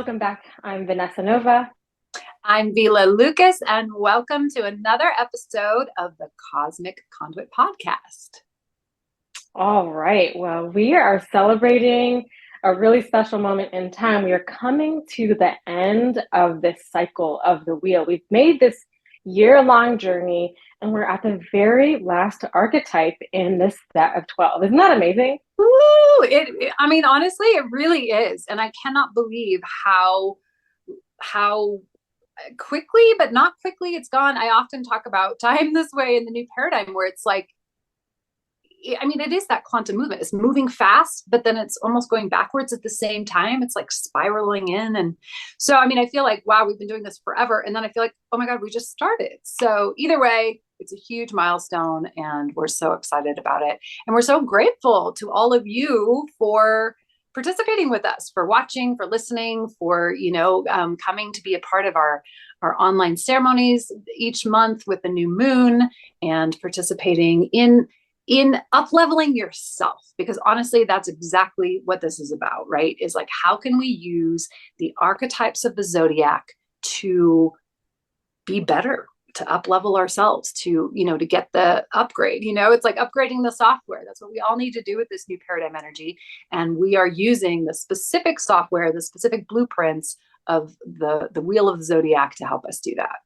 welcome back. I'm Vanessa Nova. I'm Vila Loukas, and welcome to another episode of the Cosmic Conduit podcast. All right. Well, we are celebrating a really special moment in time. We are coming to the end of this cycle of the wheel. We've made this year-long journey, and we're at the very last archetype in this set of 12. Isn't that amazing? Woo! Honestly, it really is. And I cannot believe how quickly, but not quickly, it's gone. I often talk about time this way in the new paradigm where it's like, it is that quantum movement. It's moving fast, but then it's almost going backwards at the same time. It's like spiraling in. And so, I feel like, wow, we've been doing this forever. And then I feel like, oh my God, we just started. So either way, it's a huge milestone and we're so excited about it. And we're so grateful to all of you for participating with us, for watching, for listening, for, coming to be a part of our online ceremonies each month with the new moon and participating in up-leveling yourself, because honestly, that's exactly what this is about, right? Is like, how can we use the archetypes of the zodiac to be better, to up-level ourselves, to get the upgrade. It's like upgrading the software. That's what we all need to do with this new paradigm energy. And we are using the specific software, the specific blueprints of the wheel of the zodiac to help us do that.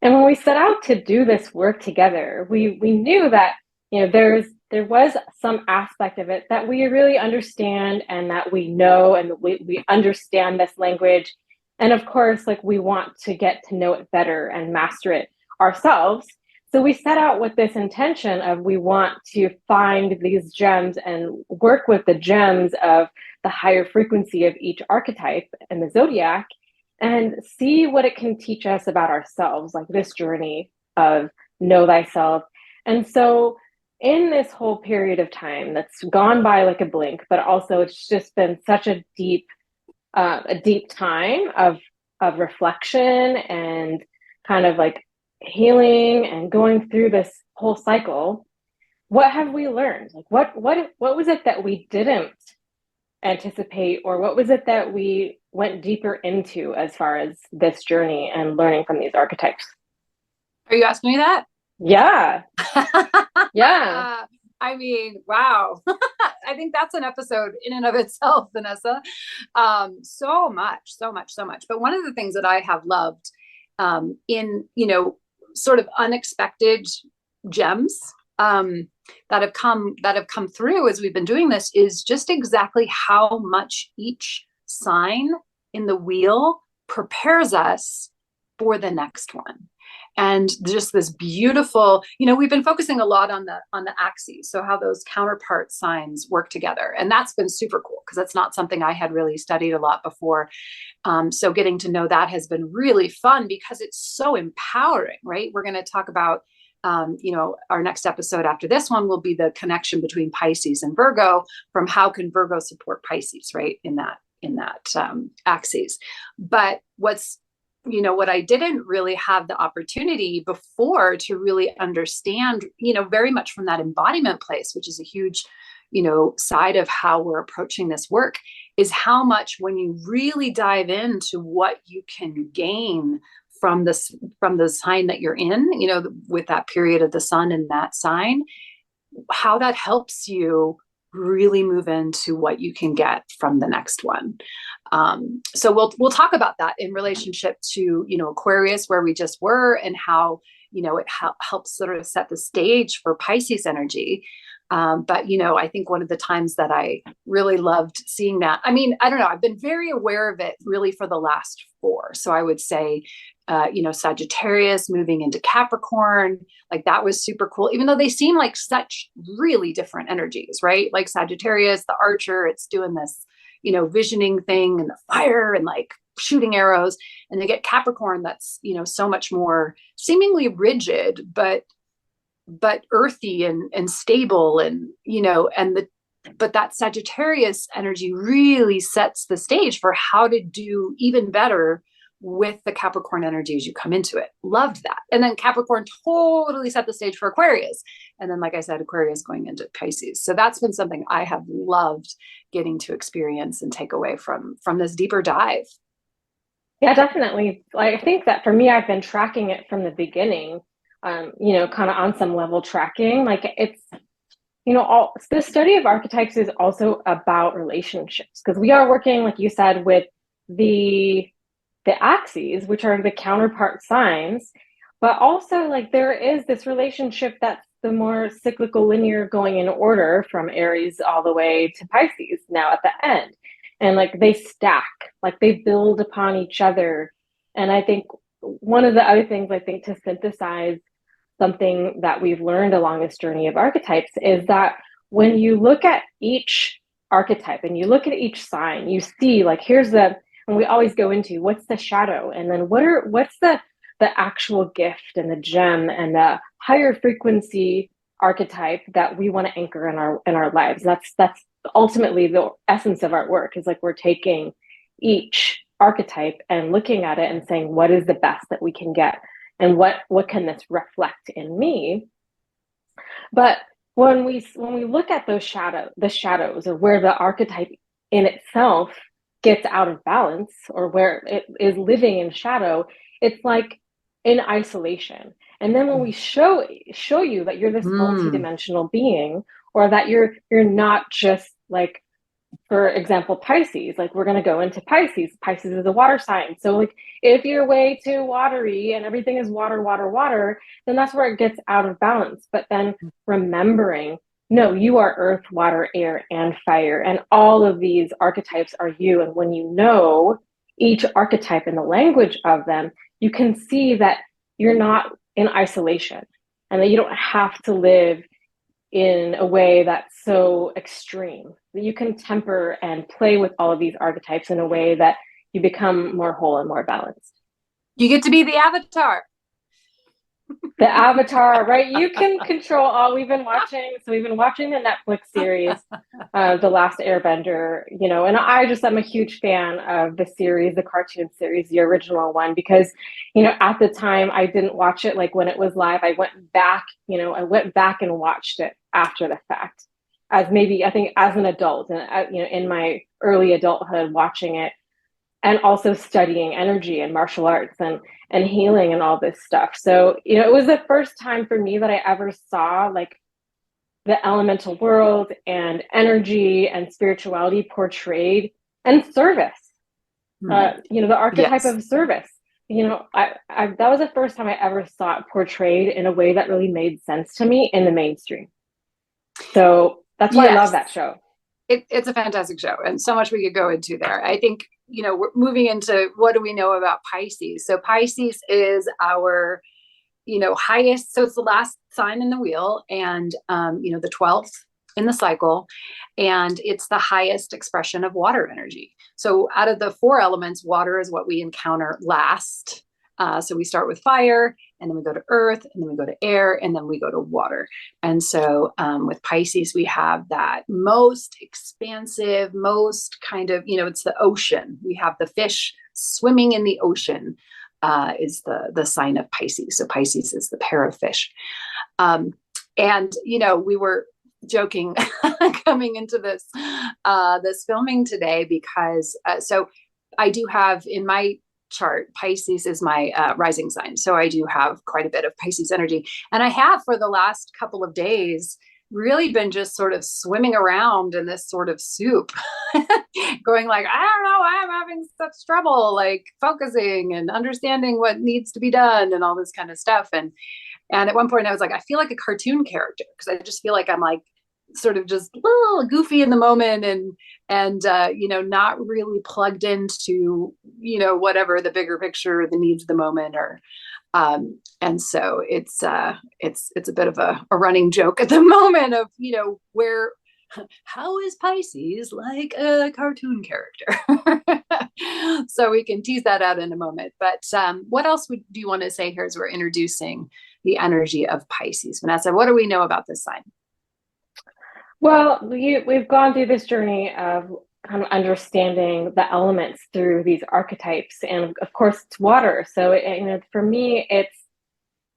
And when we set out to do this work together, we knew that there was some aspect of it that we really understand and that we know, and we understand this language. And of course, we want to get to know it better and master it ourselves. So we set out with this intention of, we want to find these gems and work with the gems of the higher frequency of each archetype in the zodiac and see what it can teach us about ourselves, like this journey of know thyself. And so in this whole period of time that's gone by like a blink, but also it's just been such a deep time of reflection and kind of like healing and going through this whole cycle. What have we learned? Like what was it that we didn't anticipate, or what was it that we went deeper into as far as this journey and learning from these archetypes? Are you asking me that? Yeah. Yeah. Wow. I think that's an episode in and of itself, Vanessa. So much. But one of the things that I have loved in, sort of unexpected gems that have come through as we've been doing this is just exactly how much each sign in the wheel prepares us for the next one. And just this beautiful, we've been focusing a lot on the axes. So how those counterpart signs work together. And that's been super cool because that's not something I had really studied a lot before. So getting to know that has been really fun because it's so empowering, right? We're going to talk about, our next episode after this one will be the connection between Pisces and Virgo, from how can Virgo support Pisces, right? In that axes. But what I didn't really have the opportunity before to really understand, very much from that embodiment place, which is a huge, side of how we're approaching this work, is how much when you really dive into what you can gain from the sign that you're in, with that period of the sun in that sign, how that helps you really move into what you can get from the next one. So we'll talk about that in relationship to, Aquarius, where we just were, and how, it helps sort of set the stage for Pisces energy. But, I think one of the times that I really loved seeing that, I don't know, I've been very aware of it really for the last 4. So I would say, Sagittarius moving into Capricorn, like that was super cool, even though they seem like such really different energies, right? Like Sagittarius, the archer, it's doing this, visioning thing and the fire and like shooting arrows. And they get Capricorn, that's, so much more seemingly rigid, but earthy and stable, and, but that Sagittarius energy really sets the stage for how to do even better with the Capricorn energy as you come into it. Loved that. And then Capricorn totally set the stage for Aquarius. And then, like I said, Aquarius going into Pisces. So that's been something I have loved getting to experience and take away from this deeper dive. Yeah, definitely. Like, I think that for me, I've been tracking it from the beginning, kind of on some level tracking. Like it's, all the study of archetypes is also about relationships, because we are working, like you said, with the axes, which are the counterpart signs, but also like there is this relationship that's the more cyclical, linear, going in order from Aries all the way to Pisces now at the end. And like they stack, like they build upon each other. And I think one of the other things, I think, to synthesize something that we've learned along this journey of archetypes is that when you look at each archetype and you look at each sign, you see like and we always go into what's the shadow, and then what's the actual gift and the gem and the higher frequency archetype that we want to anchor in our lives. That's ultimately the essence of our work, is like we're taking each archetype and looking at it and saying, what is the best that we can get, and what can this reflect in me? But when we look at the shadows, or where the archetype in itself gets out of balance, or where it is living in shadow, it's like in isolation. And then when we show you that you're this multidimensional being, or that you're not just like, for example, Pisces, like we're going to go into Pisces. Pisces is a water sign. So like if you're way too watery and everything is water, water, water, then that's where it gets out of balance. But then remembering, no, you are earth, water, air, and fire. And all of these archetypes are you. And when you know each archetype and the language of them, you can see that you're not in isolation, and that you don't have to live in a way that's so extreme, that you can temper and play with all of these archetypes in a way that you become more whole and more balanced. You get to be the avatar. The avatar, right? You can control all. We've been watching the Netflix series, The Last Airbender, and I'm a huge fan of the series, the cartoon series, the original one, because, at the time I didn't watch it like when it was live. I went back and watched it after the fact, as maybe, I think, as an adult, and, in my early adulthood, watching it, and also studying energy and martial arts and healing and all this stuff. So, it was the first time for me that I ever saw like the elemental world and energy and spirituality portrayed, and service, the archetype of service. That was the first time I ever saw it portrayed in a way that really made sense to me in the mainstream. So that's why I love that show. It's a fantastic show, and so much we could go into there. I think, we're moving into what do we know about Pisces. So Pisces is our, highest. So it's the last sign in the wheel, and, the 12th in the cycle, and it's the highest expression of water energy. So out of the four elements, water is what we encounter last. So we start with fire, and then we go to earth, and then we go to air, and then we go to water. And so with Pisces, we have that most expansive, most kind of, it's the ocean. We have the fish swimming in the ocean, is the sign of Pisces. So Pisces is the pair of fish. And, we were joking coming into this filming today, because so I do have in my chart, Pisces is my rising sign. So I do have quite a bit of Pisces energy. And I have, for the last couple of days, really been just sort of swimming around in this sort of soup, going like, I don't know, I'm having such trouble, like focusing and understanding what needs to be done and all this kind of stuff. And at one point I was like, I feel like a cartoon character, because I just feel like I'm like sort of just a little goofy in the moment, and not really plugged into, whatever the bigger picture, the needs of the moment, or and so it's a bit of a running joke at the moment of, how is Pisces like a cartoon character? So we can tease that out in a moment. But what else do you want to say here as we're introducing the energy of Pisces? Vanessa, what do we know about this sign? Well, we've gone through this journey of kind of understanding the elements through these archetypes. And of course, it's water. So, for me, it's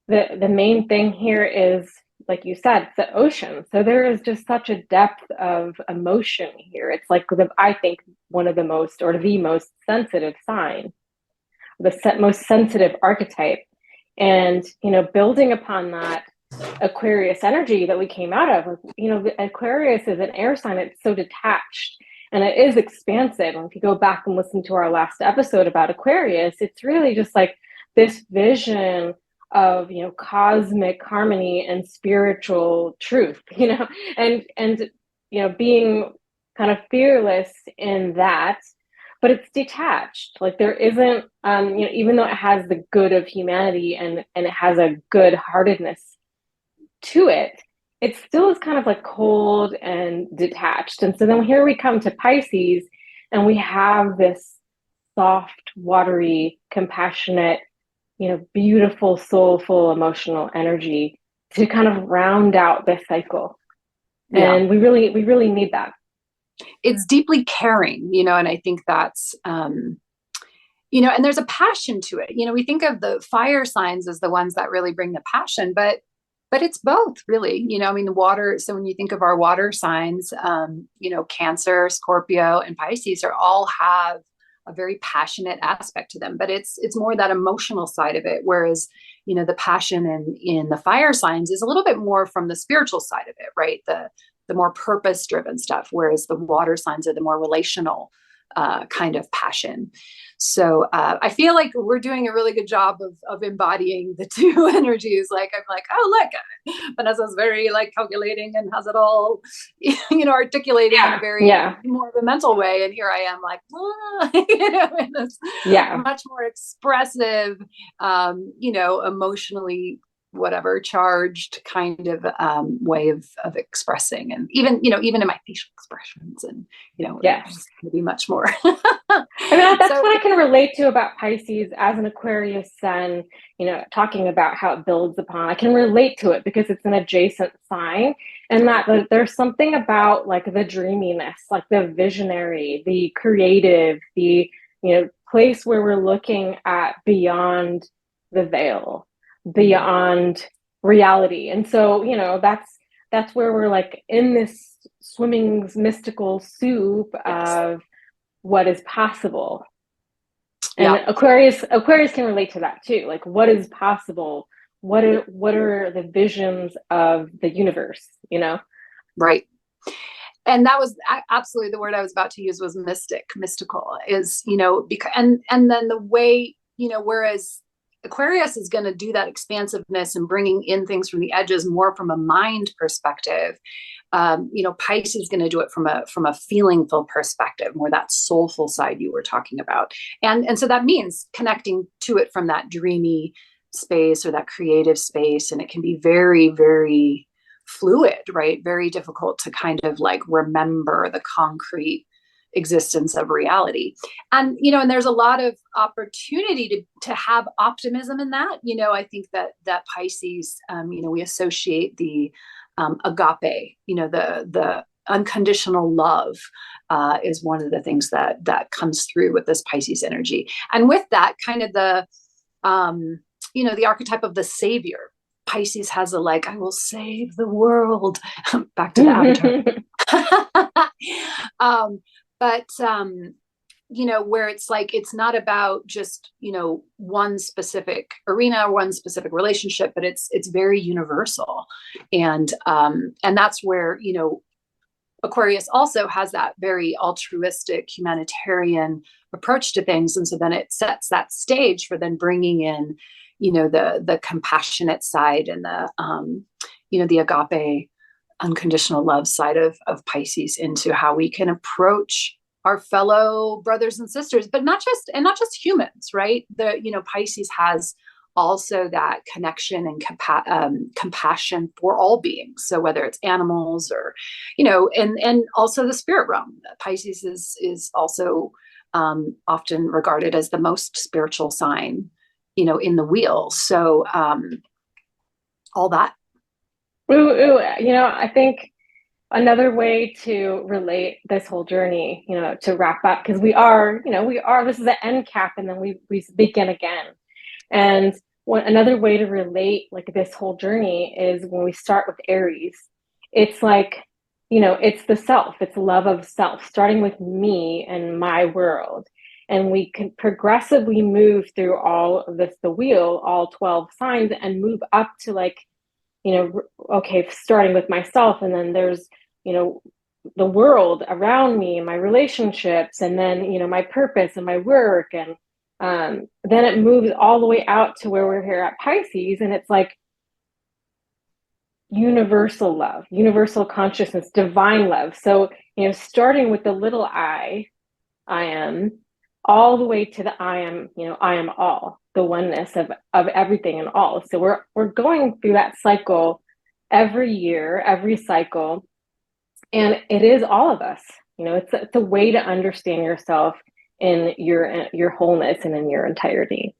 the main thing here is, like you said, it's the ocean. So there is just such a depth of emotion here. It's like I think one of the most, or the most sensitive sign, the most sensitive archetype. And, building upon that Aquarius energy that we came out of, Aquarius is an air sign. It's so detached and it is expansive. And if you go back and listen to our last episode about Aquarius, it's really just like this vision of, cosmic harmony and spiritual truth, and being kind of fearless in that, but it's detached. Like there isn't, even though it has the good of humanity and it has a good heartedness to it, it still is kind of like cold and detached. And so then here we come to Pisces, and we have this soft, watery, compassionate, beautiful, soulful, emotional energy to kind of round out this cycle. Yeah. And we really need that. It's deeply caring, and I think that's, and there's a passion to it. We think of the fire signs as the ones that really bring the passion, but it's both, really. The water. So when you think of our water signs, Cancer, Scorpio, and Pisces all have a very passionate aspect to them, but it's more that emotional side of it. Whereas, the passion in the fire signs is a little bit more from the spiritual side of it, right? The more purpose driven stuff, whereas the water signs are the more relational kind of passion. So I feel like we're doing a really good job of embodying the two energies. Like I'm like, oh, look, Vanessa's very like calculating and has it all, articulating in a very more of a mental way. And here I am like, in this much more expressive, emotionally whatever charged kind of way of expressing, and even in my facial expressions, and it's going to be much more. That's what I can relate to about Pisces as an Aquarius sun, talking about how it builds upon. I can relate to it because it's an adjacent sign, and that there's something about like the dreaminess, like the visionary, the creative, the place where we're looking at beyond the veil, beyond reality. And so that's where we're like in this swimming mystical soup of what is possible. And Aquarius can relate to that too. Like what is possible, what are the visions of the universe, right? And that was absolutely the word I was about to use, was mystical, is because and then the way, whereas Aquarius is going to do that expansiveness and bringing in things from the edges more from a mind perspective. Pisces is going to do it from a feelingful perspective, more that soulful side you were talking about. And so that means connecting to it from that dreamy space or that creative space. And it can be very, very fluid, right? Very difficult to kind of like remember the concrete existence of reality. And there's a lot of opportunity to have optimism in that. I think that Pisces, we associate the agape, the unconditional love, is one of the things that comes through with this Pisces energy. And with that kind of the archetype of the savior. Pisces has a like, I will save the world. Back to the Avatar. But where it's like, it's not about just, one specific arena or one specific relationship, but it's very universal. And that's where, Aquarius also has that very altruistic humanitarian approach to things. And so then it sets that stage for then bringing in, the compassionate side and the agape unconditional love side of Pisces into how we can approach our fellow brothers and sisters, but not just humans, right? Pisces has also that connection and compassion for all beings. So whether it's animals or, and also the spirit realm. Pisces is also often regarded as the most spiritual sign, in the wheel. So all that. I think another way to relate this whole journey, to wrap up, because we are, this is the end cap, and then we begin again. And another way to relate like this whole journey is when we start with Aries. It's like, it's the self, it's love of self, starting with me and my world. And we can progressively move through all of this, the wheel, all 12 signs, and move up to like, okay, starting with myself, and then there's, the world around me and my relationships, and then, my purpose and my work. And then it moves all the way out to where we're here at Pisces, and it's like universal love, universal consciousness, divine love. So, starting with the little I am, all the way to the I am, I am all, the oneness of everything and all. So we're going through that cycle every year, every cycle. And it is all of us. It's a way to understand yourself in your wholeness and in your entirety.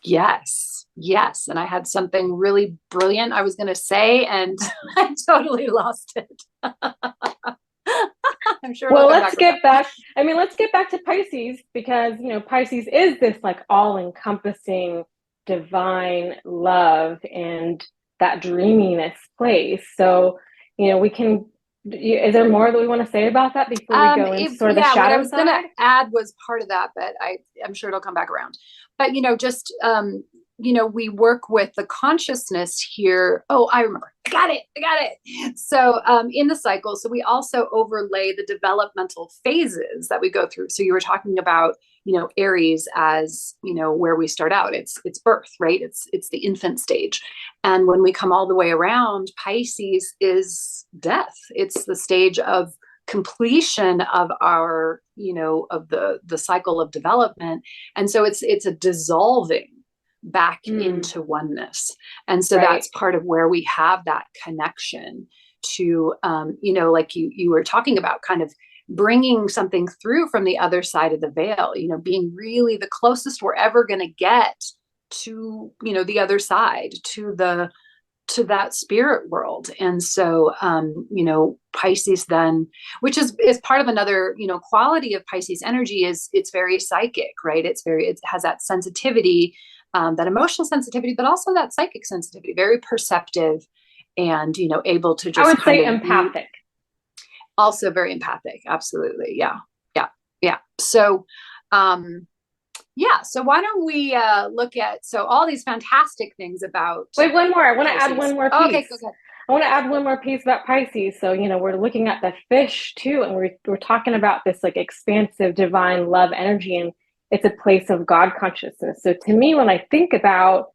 Yes. Yes. And I had something really brilliant I was going to say, and I totally lost it. I'm sure. Well, let's get back to Pisces, because, Pisces is this like all encompassing divine love and that dreaminess place. So, is there more that we want to say about that before we go into sort of the shadow what I was side? going to add was part of that, but I'm sure it'll come back around. But, we work with the consciousness here. Oh, I remember. I got it. So in the cycle, so we also overlay the developmental phases that we go through. So you were talking about, Aries as, where we start out. It's birth, right? It's the infant stage. And when we come all the way around, Pisces is death. It's the stage of completion of our, of the cycle of development. And so it's a dissolving back into oneness. And so that's part of where we have that connection to, like you were talking about, kind of bringing something through from the other side of the veil, being really the closest we're ever going to get to, the other side, to that spirit world. And so, Pisces then, which is part of another, quality of Pisces energy, is it's very psychic, right? It has that sensitivity, that emotional sensitivity, but also that psychic sensitivity, very perceptive, and, able to just, I would say empathic. Also very empathic. Absolutely. Yeah. So, so why don't we look at all these fantastic things about. Wait, one more. I want to add one more piece. Okay, go ahead. I want to add one more piece about Pisces. So, we're looking at the fish too, and we're talking about this like expansive divine love energy, and it's a place of God consciousness. So to me, when I think about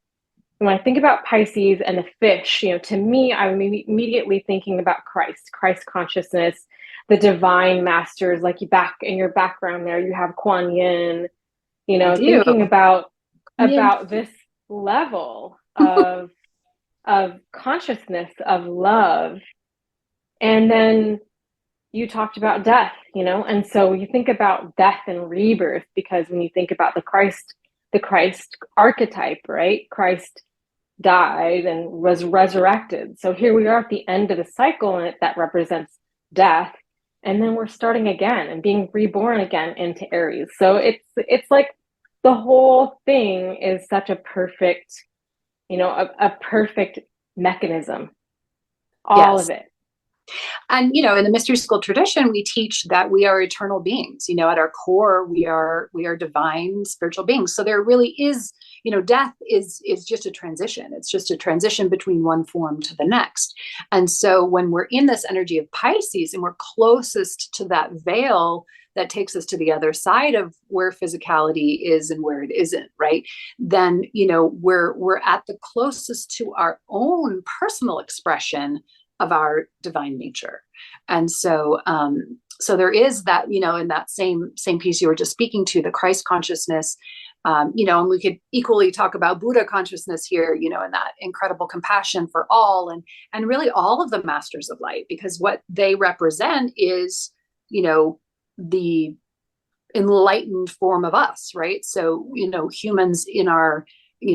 Pisces and the fish, to me, I'm immediately thinking about Christ consciousness, the divine masters. Like back in your background there, you have Kuan Yin, thinking about this level of consciousness, of love. And then you talked about death, and so you think about death and rebirth, because when you think about the Christ archetype, right? Christ died and was resurrected. So here we are at the end of the cycle, and that represents death. And then we're starting again and being reborn again into Aries. So it's like the whole thing is such a perfect, a perfect mechanism. All of it. And, in the mystery school tradition, we teach that we are eternal beings. At our core, we are divine spiritual beings. So there really is, death is just a transition. It's just a transition between one form to the next. And so when we're in this energy of Pisces and we're closest to that veil that takes us to the other side of where physicality is and where it isn't, right? Then, we're at the closest to our own personal expression of our divine nature. And so, so there is that, in that same piece you were just speaking to, the Christ consciousness, and we could equally talk about Buddha consciousness here, and that incredible compassion for all, and really all of the masters of light, because what they represent is, the enlightened form of us, right? So, humans in our,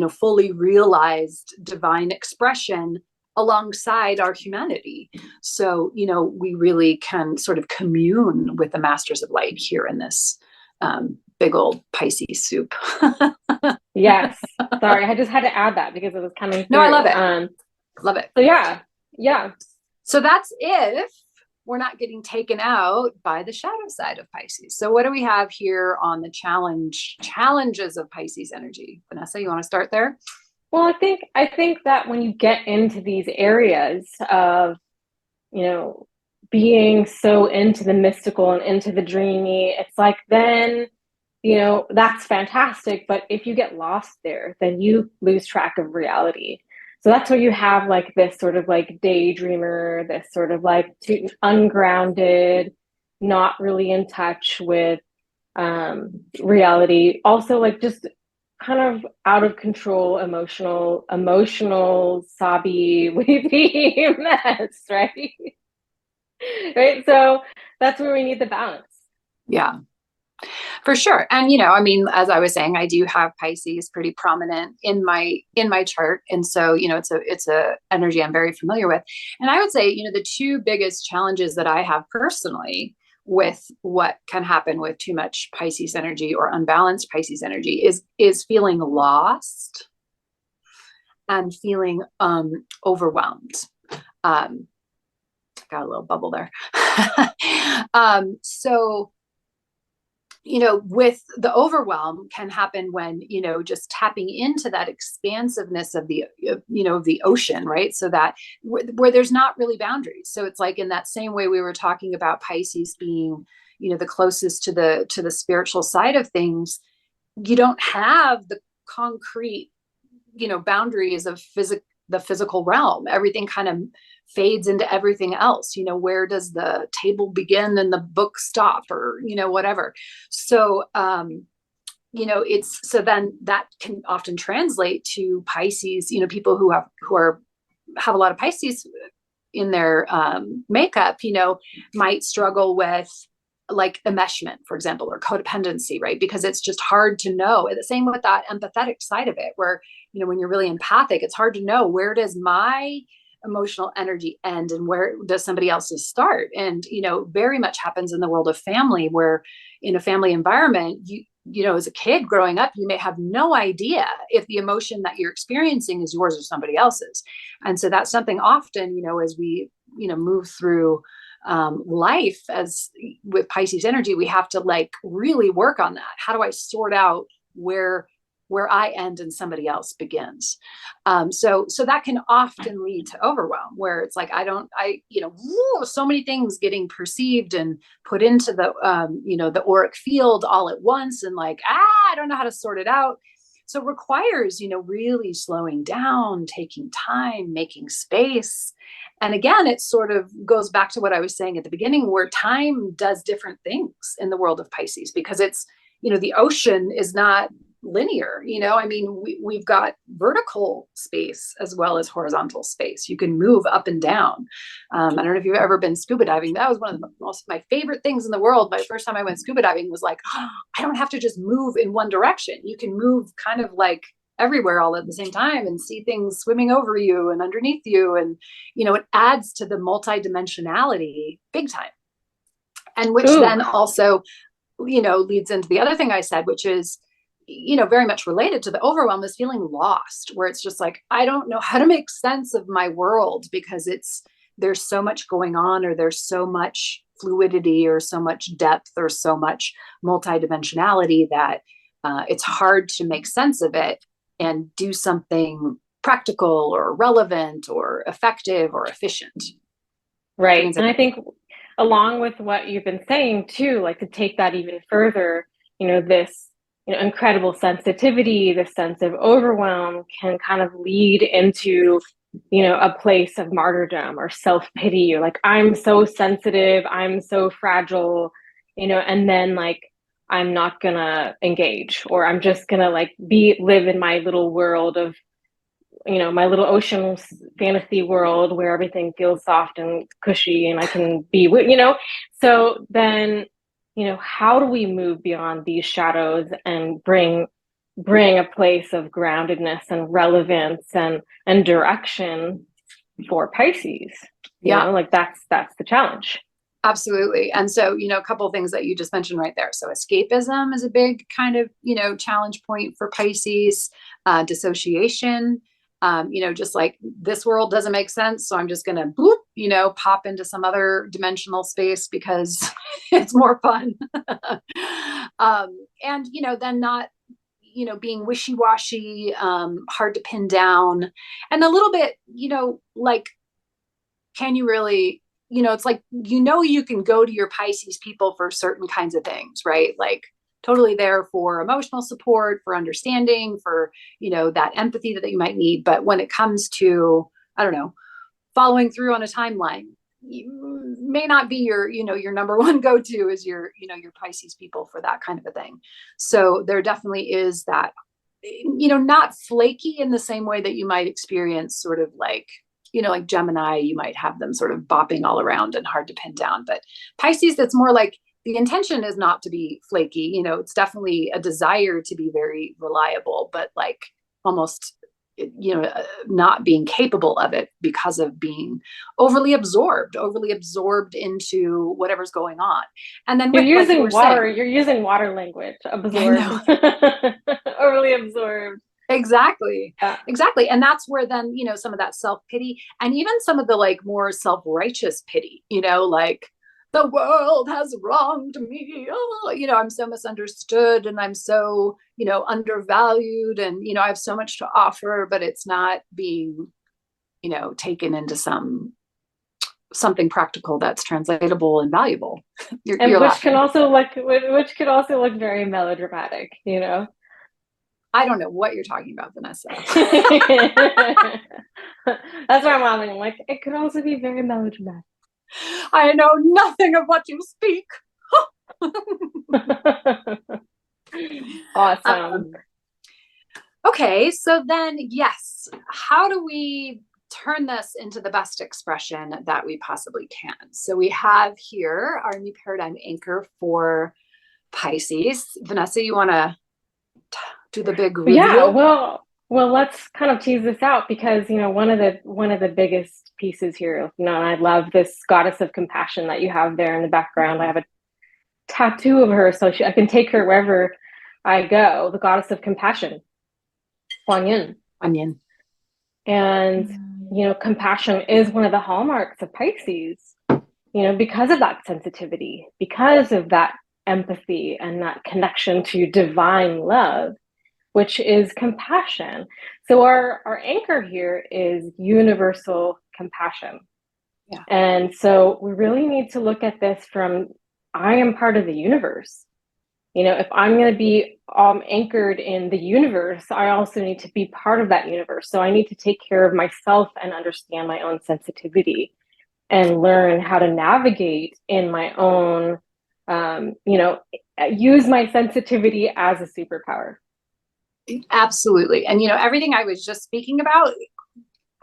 fully realized divine expression, alongside our humanity. So, we really can sort of commune with the masters of light here in this big old Pisces soup. Yes. Sorry, I just had to add that because it was coming through. No, I love it. Love it. So yeah. So that's if we're not getting taken out by the shadow side of Pisces. So what do we have here on the challenges of Pisces energy? Vanessa, you want to start there? Well, I think that when you get into these areas of, being so into the mystical and into the dreamy, it's like then, that's fantastic. But if you get lost there, then you lose track of reality. So that's where you have like this sort of like daydreamer, this sort of like ungrounded, not really in touch with reality. Also, like just kind of out of control, emotional, sobby, weepy mess, right? Right. So that's where we need the balance. Yeah, for sure. And as I was saying, I do have Pisces pretty prominent in my chart, and so it's a energy I'm very familiar with. And I would say the two biggest challenges that I have personally with what can happen with too much Pisces energy or unbalanced Pisces energy is feeling lost and feeling overwhelmed. Got a little bubble there. So with the overwhelm can happen when, just tapping into that expansiveness of the, the ocean, right? So that where there's not really boundaries. So it's like in that same way we were talking about Pisces being, the closest to the spiritual side of things, you don't have the concrete, boundaries of the physical realm. Everything kind of fades into everything else. Where does the table begin and the book stop, or whatever. So it's so then that can often translate to Pisces. People who have a lot of Pisces in their makeup might struggle with like enmeshment, for example, or codependency, right? Because it's just hard to know. And the same with that empathetic side of it, where when you're really empathic, it's hard to know, where does my emotional energy end and where does somebody else's start? And very much happens in the world of family, where in a family environment, as a kid growing up, you may have no idea if the emotion that you're experiencing is yours or somebody else's. And so that's something often, as we move through life as with Pisces energy, we have to like really work on that. How do I sort out where I end and somebody else begins? So that can often lead to overwhelm, where it's like, so many things getting perceived and put into the, the auric field all at once. And like, I don't know how to sort it out. So it requires, really slowing down, taking time, making space. And again, it sort of goes back to what I was saying at the beginning, where time does different things in the world of Pisces, because it's, the ocean is not linear. We've got vertical space as well as horizontal space. You can move up and down. I don't know if you've ever been scuba diving. That was one of my favorite things in the world. My first time I went scuba diving was like, I don't have to just move in one direction. You can move kind of like everywhere all at the same time and see things swimming over you and underneath you. And, it adds to the multidimensionality big time. And which then also, leads into the other thing I said, which is, very much related to the overwhelm, is feeling lost, where it's just like, I don't know how to make sense of my world, because there's so much going on, or there's so much fluidity, or so much depth, or so much multidimensionality that it's hard to make sense of it and do something practical or relevant or effective or efficient. Right. And I think along with what you've been saying too, like to take that even further, this incredible sensitivity, this sense of overwhelm can kind of lead into, a place of martyrdom or self-pity, or like, I'm so sensitive, I'm so fragile, and then like, I'm not gonna engage, or I'm just gonna like live in my little world of, my little ocean fantasy world where everything feels soft and cushy and I can be, so then, how do we move beyond these shadows and bring a place of groundedness and relevance and direction for Pisces. Yeah. Like that's the challenge. Absolutely. And so, a couple of things that you just mentioned right there. So escapism is a big kind of, challenge point for Pisces, dissociation, just like this world doesn't make sense. So I'm just going to boop, pop into some other dimensional space because it's more fun. And, then not, being wishy-washy, hard to pin down, and a little bit, like, can you really, it's like, you can go to your Pisces people for certain kinds of things, right? Like totally there for emotional support, for understanding, for, that empathy that you might need. But when it comes to, I don't know, following through on a timeline, you may not be your number one go-to is your Pisces people for that kind of a thing. So there definitely is that, not flaky in the same way that you might experience sort of like, like Gemini, you might have them sort of bopping all around and hard to pin down. But Pisces, that's more like the intention is not to be flaky. It's definitely a desire to be very reliable, but like almost, not being capable of it because of being overly absorbed into whatever's going on. And then you're using water language, absorbed, overly absorbed. Exactly. Yeah. Exactly. And that's where then, some of that self-pity and even some of the like more self-righteous pity, like the world has wronged me. Oh, I'm so misunderstood and I'm so, undervalued and, I have so much to offer, but it's not being, taken into something practical that's translatable and valuable. Which can also look very melodramatic, I don't know what you're talking about, Vanessa. That's why I'm laughing. Like, it could also be very melodramatic. I know nothing of what you speak. Awesome. Okay, so then, yes, how do we turn this into the best expression that we possibly can? So we have here our new paradigm anchor for Pisces. Vanessa, you want to do the big reveal? Yeah, well, let's kind of tease this out because one of the biggest pieces here. I love this goddess of compassion that you have there in the background. I have a tattoo of her, so I can take her wherever I go. The goddess of compassion, Kuan Yin. And compassion is one of the hallmarks of Pisces. Because of that sensitivity, because of that empathy and that connection to divine love, which is compassion. So our anchor here is universal compassion. Yeah. And so we really need to look at this from, I am part of the universe. If I'm going to be anchored in the universe, I also need to be part of that universe. So I need to take care of myself and understand my own sensitivity and learn how to navigate in my own, use my sensitivity as a superpower. Absolutely. And, everything I was just speaking about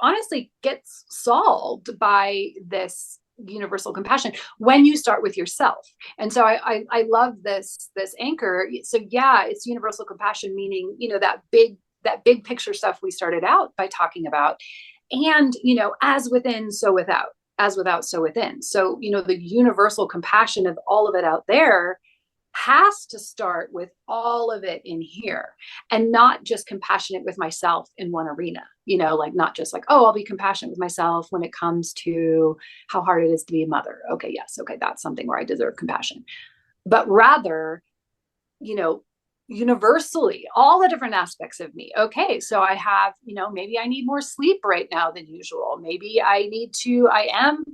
honestly gets solved by this universal compassion when you start with yourself. And so I love this anchor. So yeah, it's universal compassion, meaning, that big picture stuff we started out by talking about. And, as within, so without, as without, so within. So, the universal compassion of all of it out there has to start with all of it in here, and not just compassionate with myself in one arena, like not just like, oh, I'll be compassionate with myself when it comes to how hard it is to be a mother. Okay. Yes. Okay. That's something where I deserve compassion, but rather, universally, all the different aspects of me. Okay. So I have, maybe I need more sleep right now than usual. Maybe I am,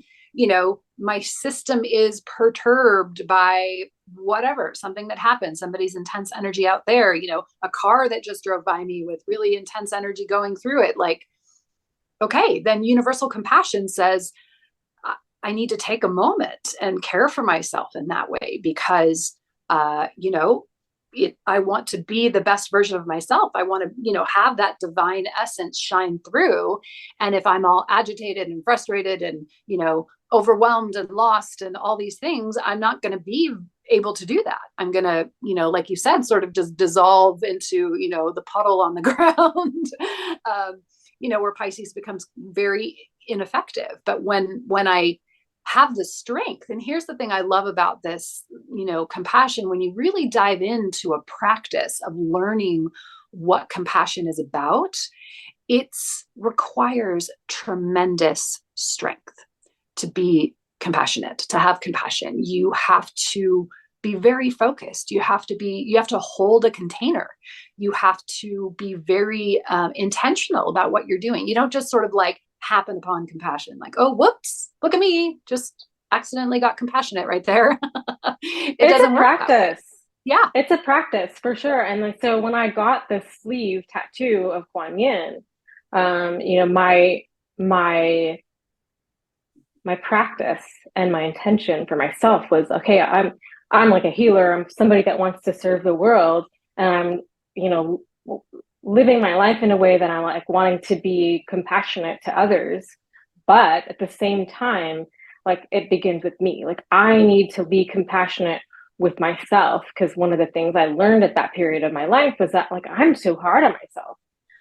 my system is perturbed by whatever, something that happened, somebody's intense energy out there, a car that just drove by me with really intense energy going through it. Like, okay, then universal compassion says, I need to take a moment and care for myself in that way because, I want to be the best version of myself. I want to, have that divine essence shine through. And if I'm all agitated and frustrated and, overwhelmed and lost and all these things, I'm not going to be able to do that. I'm going to, like you said, sort of just dissolve into, the puddle on the ground, where Pisces becomes very ineffective. But when I have the strength, and here's the thing I love about this, compassion, when you really dive into a practice of learning what compassion is about, it requires tremendous strength to be compassionate, to have compassion. You have to be very focused. You have to hold a container. You have to be very intentional about what you're doing. You don't just sort of like happen upon compassion, like, oh, whoops, look at me, just accidentally got compassionate right there. It doesn't work. Practice. Yeah. It's a practice for sure. And like, so when I got the sleeve tattoo of Kuan Yin, my practice and my intention for myself was, okay, I'm like a healer. I'm somebody that wants to serve the world. And I'm, living my life in a way that I'm like wanting to be compassionate to others. But at the same time, like it begins with me. Like I need to be compassionate with myself, because one of the things I learned at that period of my life was that like I'm so hard on myself.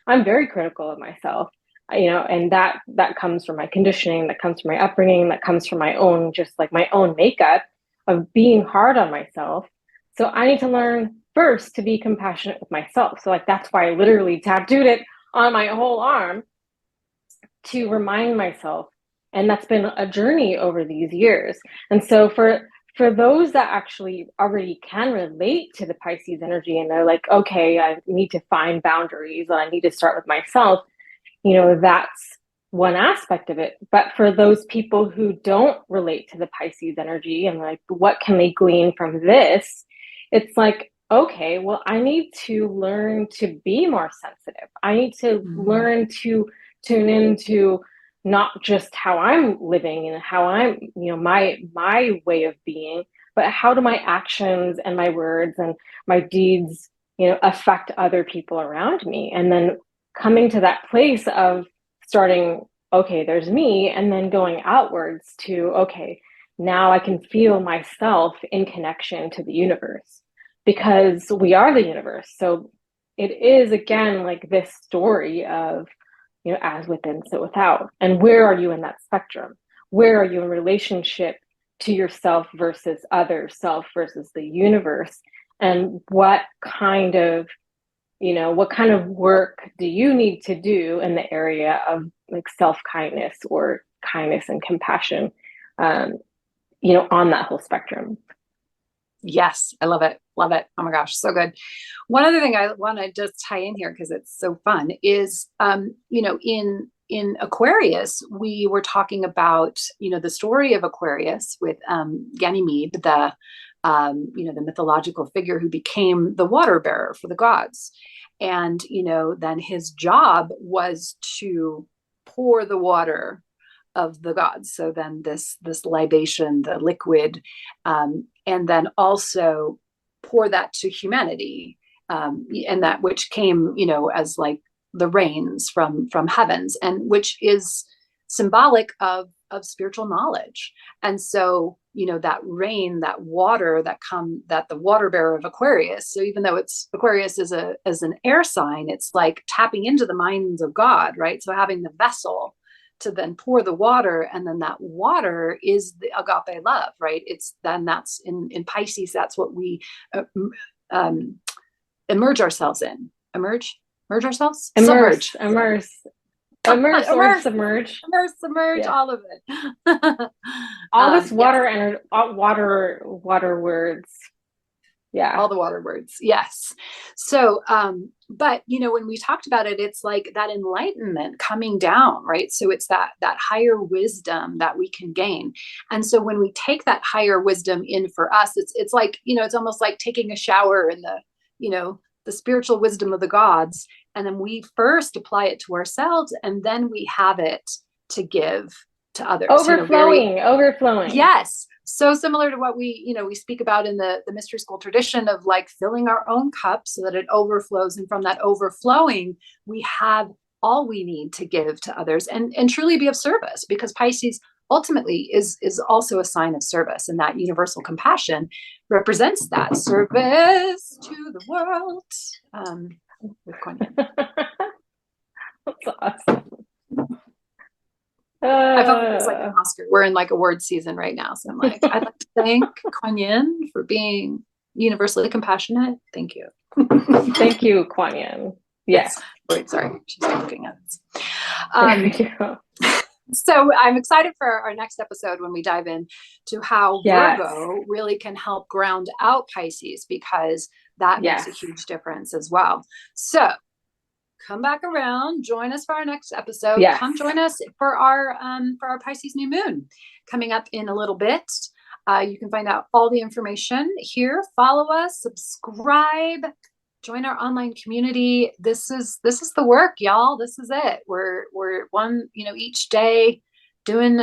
I'm very critical of myself, and that comes from my conditioning, that comes from my upbringing, that comes from my own, just like my own makeup of being hard on myself. So I need to learn first to be compassionate with myself. So like that's why I literally tattooed it on my whole arm, to remind myself. And that's been a journey over these years. And so for those that actually already can relate to the Pisces energy, and they're like, okay, I need to find boundaries and I need to start with myself, that's one aspect of it. But for those people who don't relate to the Pisces energy and like, what can they glean from this? It's like, okay, well, I need to learn to be more sensitive. I need to learn to tune into not just how I'm living and how I'm, my way of being, but how do my actions and my words and my deeds, affect other people around me? And then coming to that place of starting, okay, there's me, and then going outwards to, okay, now I can feel myself in connection to the universe, because we are the universe. So it is, again, like this story of, as within, so without. And where are you in that spectrum? Where are you in relationship to yourself versus other self versus the universe? And what kind of work do you need to do in the area of like self-kindness or kindness and compassion, on that whole spectrum? Yes, I love it. Love it. Oh my gosh, so good. One other thing I want to just tie in here, because it's so fun, is in Aquarius, we were talking about, the story of Aquarius with Ganymede, the mythological figure who became the water bearer for the gods. And, then his job was to pour the water of the gods. So then this libation, the liquid, and then also pour that to humanity, and that which came, as like the rains from heavens, and which is symbolic of spiritual knowledge. And so, that rain, that water that the water bearer of Aquarius. So even though Aquarius is an air sign, it's like tapping into the minds of God, right? So having the vessel to then pour the water, and then that water is the agape love, right? That's in Pisces, that's what we immerse ourselves in. Merge ourselves? Immerse or Immerse, submerge. Yeah. All of it. All this water and water words. Yeah. All the water words. Yes. So, but when we talked about it, it's like that enlightenment coming down, right? So it's that higher wisdom that we can gain. And so when we take that higher wisdom in for us, it's like, it's almost like taking a shower in the spiritual wisdom of the gods. And then we first apply it to ourselves, and then we have it to give to others. Overflowing. Yes. So similar to what we speak about in the mystery school tradition of like filling our own cup so that it overflows. And from that overflowing, we have all we need to give to others and truly be of service, because Pisces ultimately is also a sign of service. And that universal compassion represents that service to the world. With That's awesome. I felt like it was like an Oscar. We're in like award season right now. So I'm like, I'd like to thank Kuan Yin for being universally compassionate. Thank you. Thank you, Kuan Yin. Yes. Wait, sorry. She's looking at us. Thank you. So I'm excited for our next episode when we dive in to how Virgo really can help ground out Pisces, because that makes a huge difference as well. So come back around, join us for our next episode. Yes. Come join us for our Pisces new moon coming up in a little bit. You can find out all the information here. Follow us, subscribe, join our online community. This is the work, y'all. This is it. We're one, each day doing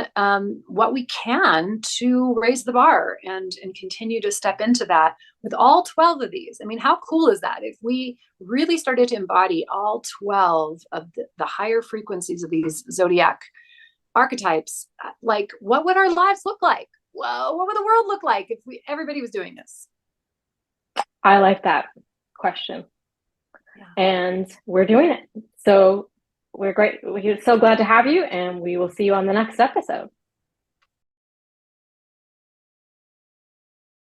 what we can to raise the bar and continue to step into that with all 12 of these. I mean, how cool is that? If we really started to embody all 12 of the higher frequencies of these zodiac archetypes, like what would our lives look like? Whoa, what would the world look like if everybody was doing this? I like that question. Yeah. And we're doing it. So we're great. We're so glad to have you, and we will see you on the next episode.